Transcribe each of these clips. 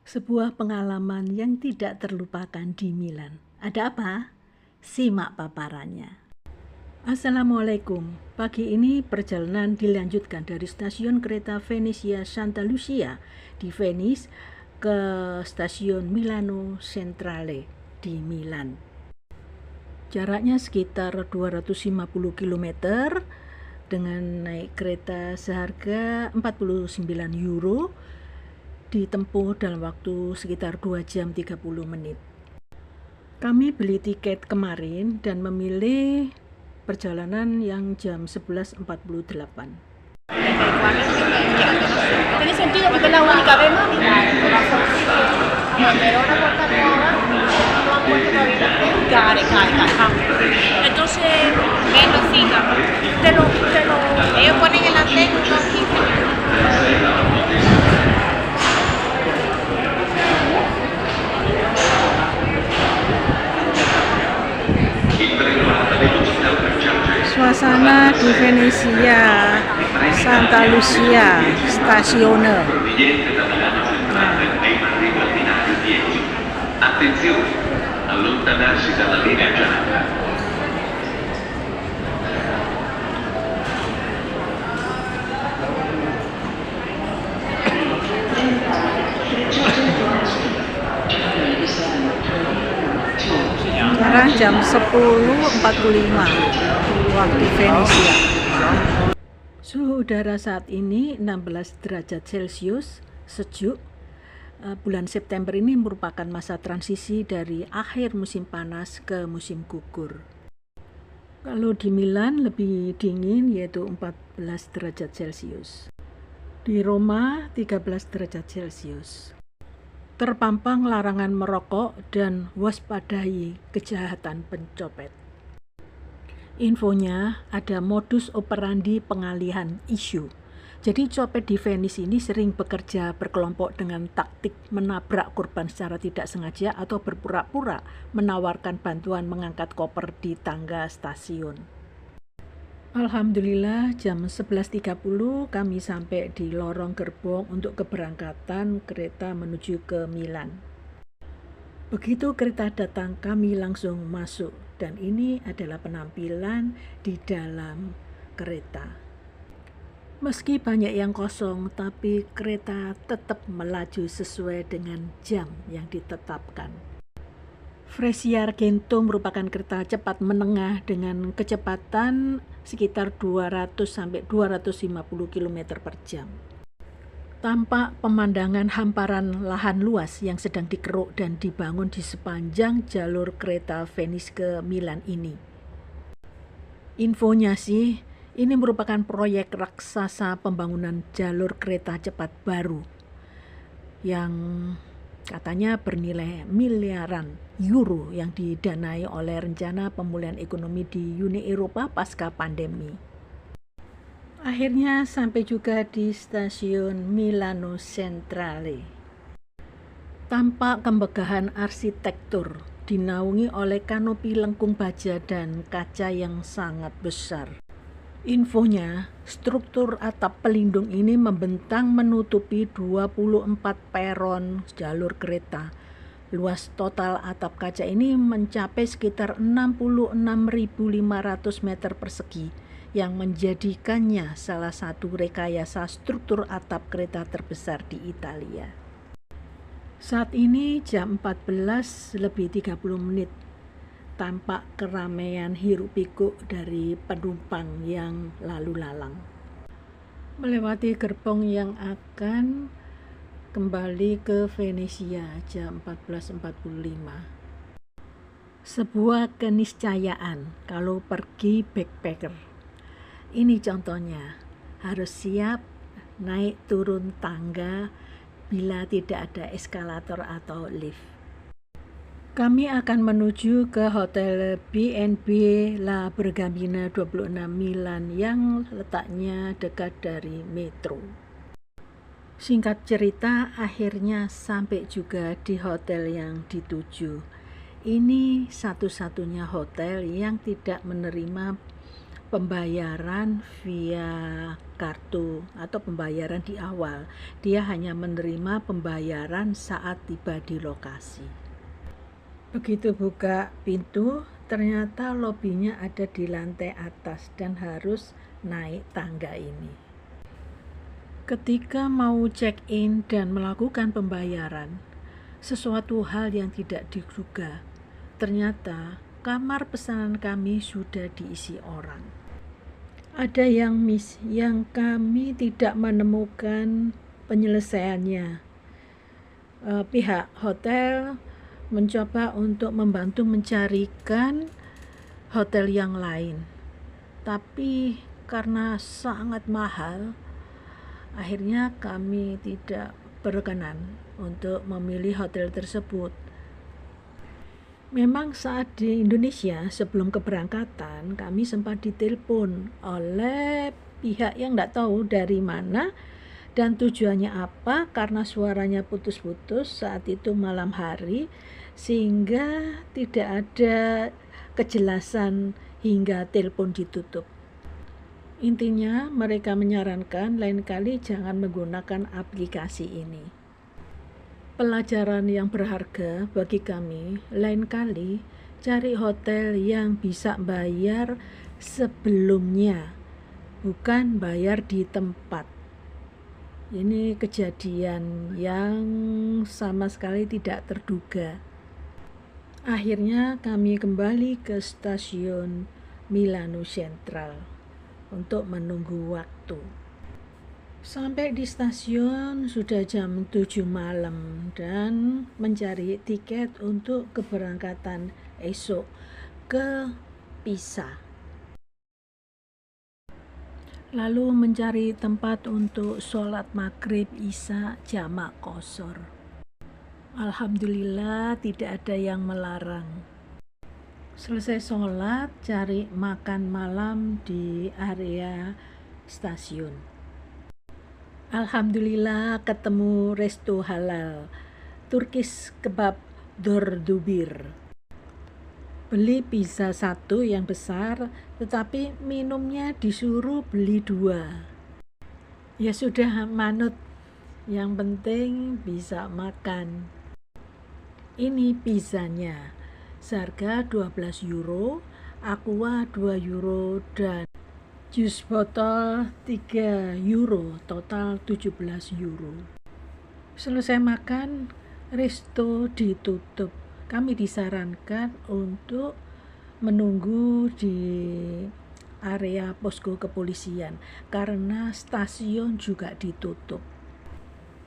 Sebuah pengalaman yang tidak terlupakan di Milan. Ada apa? Simak paparannya. Assalamualaikum. Pagi ini perjalanan dilanjutkan dari stasiun kereta Venezia Santa Lucia di Venice ke stasiun Milano Centrale di Milan. Jaraknya sekitar 250 km dengan naik kereta seharga 49 euro, ditempuh dalam waktu sekitar 2 jam 30 menit. Kami beli tiket kemarin dan memilih perjalanan yang jam 11.48. Tiene sentido porque es la única vez, mami. Pero una puerta nueva, no han puesto todavía. Entonces, menos siga. Ellos ponen el andén unos 15 minutos. Suasana di Venezia Santa Lucia stasione. Attenzione, allontanarsi dalla linea gialla. Sekarang jam 10.45 waktu Venezia. Suhu udara saat ini 16 derajat Celcius, sejuk. Bulan September ini merupakan masa transisi dari akhir musim panas ke musim gugur. Kalau di Milan lebih dingin, yaitu 14 derajat Celcius. Di Roma 13 derajat Celcius. Terpampang larangan merokok dan waspadai kejahatan pencopet. Infonya ada modus operandi pengalihan isu. Jadi copet di Venice ini sering bekerja berkelompok dengan taktik menabrak korban secara tidak sengaja atau berpura-pura menawarkan bantuan mengangkat koper di tangga stasiun. Alhamdulillah jam 11.30 kami sampai di lorong gerbong untuk keberangkatan kereta menuju ke Milan. Begitu kereta datang kami langsung masuk dan ini adalah penampilan di dalam kereta. Meski banyak yang kosong, tapi kereta tetap melaju sesuai dengan jam yang ditetapkan. Frecciargento merupakan kereta cepat menengah dengan kecepatan sekitar 200-250 km per jam. Tampak pemandangan hamparan lahan luas yang sedang dikeruk dan dibangun di sepanjang jalur kereta Venice ke Milan ini. Infonya sih, ini merupakan proyek raksasa pembangunan jalur kereta cepat baru yang katanya bernilai miliaran euro yang didanai oleh rencana pemulihan ekonomi di Uni Eropa pasca pandemi. Akhirnya sampai juga di stasiun Milano Centrale. Tampak kemegahan arsitektur dinaungi oleh kanopi lengkung baja dan kaca yang sangat besar. Infonya, struktur atap pelindung ini membentang menutupi 24 peron jalur kereta. Luas total atap kaca ini mencapai sekitar 66.500 meter persegi, yang menjadikannya salah satu rekayasa struktur atap kereta terbesar di Italia. Saat ini jam 14.30 menit. Tampak keramaian hiruk pikuk dari penumpang yang lalu lalang. Melewati gerbong yang akan kembali ke Venezia jam 14.45. Sebuah keniscayaan kalau pergi backpacker. Ini contohnya, harus siap naik turun tangga bila tidak ada eskalator atau lift. Kami akan menuju ke Hotel B&B La Bergamina 26 Milan yang letaknya dekat dari metro. Singkat cerita, akhirnya sampai juga di hotel yang dituju. Ini satu-satunya hotel yang tidak menerima pembayaran via kartu atau pembayaran di awal. Dia hanya menerima pembayaran saat tiba di lokasi. Begitu buka pintu, ternyata lobinya ada di lantai atas dan harus naik tangga ini. Ketika mau check-in dan melakukan pembayaran, sesuatu hal yang tidak diduga. Ternyata kamar pesanan kami sudah diisi orang. Ada yang miss yang kami tidak menemukan penyelesaiannya. Pihak hotel mencoba untuk membantu mencarikan hotel yang lain. Tapi karena sangat mahal, akhirnya kami tidak berkenan untuk memilih hotel tersebut. Memang saat di Indonesia sebelum keberangkatan kami sempat ditelepon oleh pihak yang tidak tahu dari mana dan tujuannya apa, karena suaranya putus-putus saat itu malam hari sehingga tidak ada kejelasan hingga telepon ditutup. Intinya mereka menyarankan lain kali jangan menggunakan aplikasi ini. Pelajaran yang berharga bagi kami, lain kali cari hotel yang bisa bayar sebelumnya, bukan bayar di tempat. Ini kejadian yang sama sekali tidak terduga. Akhirnya kami kembali ke stasiun Milano Central untuk menunggu waktu. Sampai di stasiun sudah jam 7 malam dan mencari tiket untuk keberangkatan esok ke Pisa. Lalu mencari tempat untuk sholat maghrib isya jamak qashar. Alhamdulillah tidak ada yang melarang. Selesai sholat, cari makan malam di area stasiun. Alhamdulillah ketemu resto halal, Turkish kebab Dordubir. Beli pizza 1 yang besar, tetapi minumnya disuruh beli 2. Ya sudah, manut, yang penting bisa makan. Ini pizzanya, seharga 12 euro, aqua 2 euro dan jus botol 3 euro, total 17 euro. Selesai makan, resto ditutup. Kami disarankan untuk menunggu di area posko kepolisian karena stasiun juga ditutup.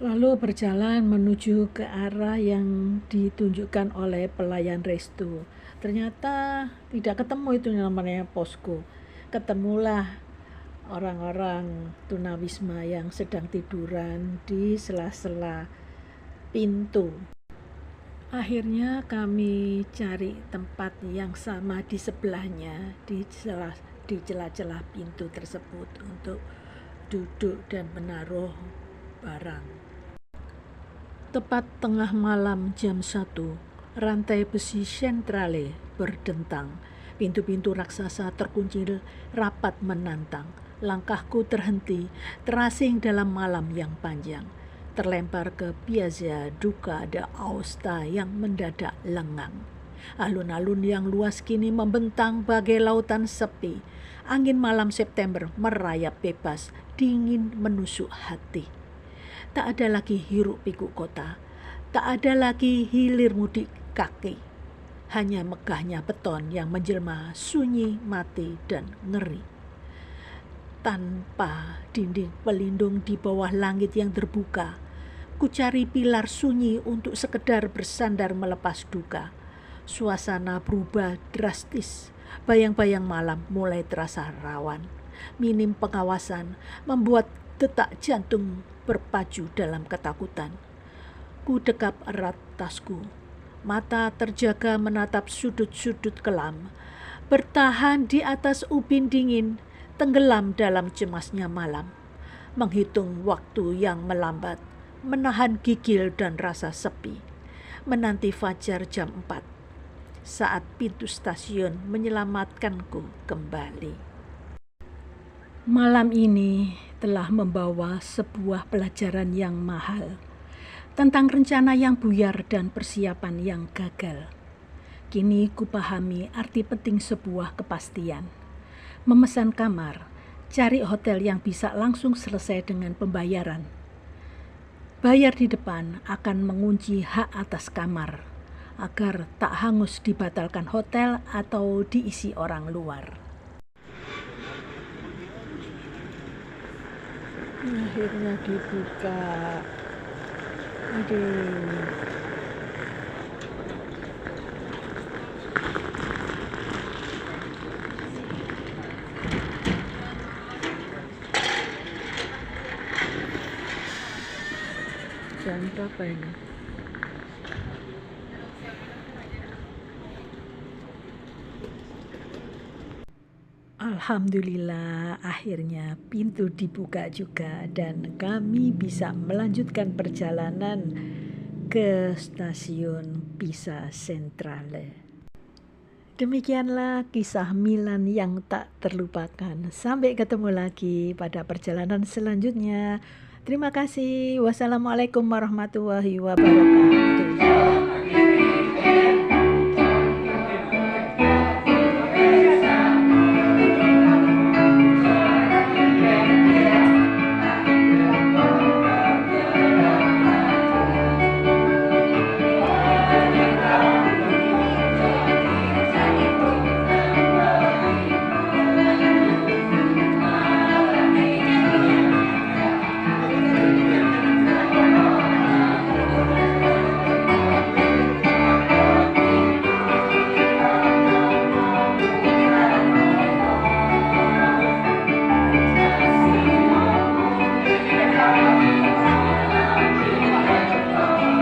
Lalu berjalan menuju ke arah yang ditunjukkan oleh pelayan resto. Ternyata tidak ketemu itu namanya posko. Ketemulah orang-orang tunawisma yang sedang tiduran di sela-sela pintu. Akhirnya kami cari tempat yang sama di sebelahnya, di celah-celah pintu tersebut untuk duduk dan menaruh barang. Tepat tengah malam jam 1, rantai besi sentrale berdentang. Pintu-pintu raksasa terkuncil rapat menantang. Langkahku terhenti, terasing dalam malam yang panjang. Terlempar ke Piazza Duca d'Aosta yang mendadak lengang. Alun-alun yang luas kini membentang bagai lautan sepi. Angin malam September merayap bebas, dingin menusuk hati. Tak ada lagi hiruk-pikuk kota, tak ada lagi hilir mudik kaki. Hanya megahnya beton yang menjelma sunyi, mati, dan ngeri. Tanpa dinding pelindung di bawah langit yang terbuka, ku cari pilar sunyi untuk sekedar bersandar melepas duka. Suasana berubah drastis, bayang-bayang malam mulai terasa rawan. Minim pengawasan membuat detak jantung berpacu dalam ketakutan. Ku dekap erat tasku. Mata terjaga menatap sudut-sudut kelam, bertahan di atas ubin dingin, tenggelam dalam cemasnya malam, menghitung waktu yang melambat, menahan gigil dan rasa sepi, menanti fajar jam 4, saat pintu stasiun menyelamatkanku kembali. Malam ini telah membawa sebuah pelajaran yang mahal tentang rencana yang buyar dan persiapan yang gagal. Kini kupahami arti penting sebuah kepastian. Memesan kamar, cari hotel yang bisa langsung selesai dengan pembayaran. Bayar di depan akan mengunci hak atas kamar, agar tak hangus dibatalkan hotel atau diisi orang luar. Akhirnya dibuka. Aduh. Jam berapa ini? Alhamdulillah, akhirnya pintu dibuka juga dan kami bisa melanjutkan perjalanan ke stasiun Pisa Centrale. Demikianlah kisah Milan yang tak terlupakan. Sampai ketemu lagi pada perjalanan selanjutnya. Terima kasih. Wassalamualaikum warahmatullahi wabarakatuh.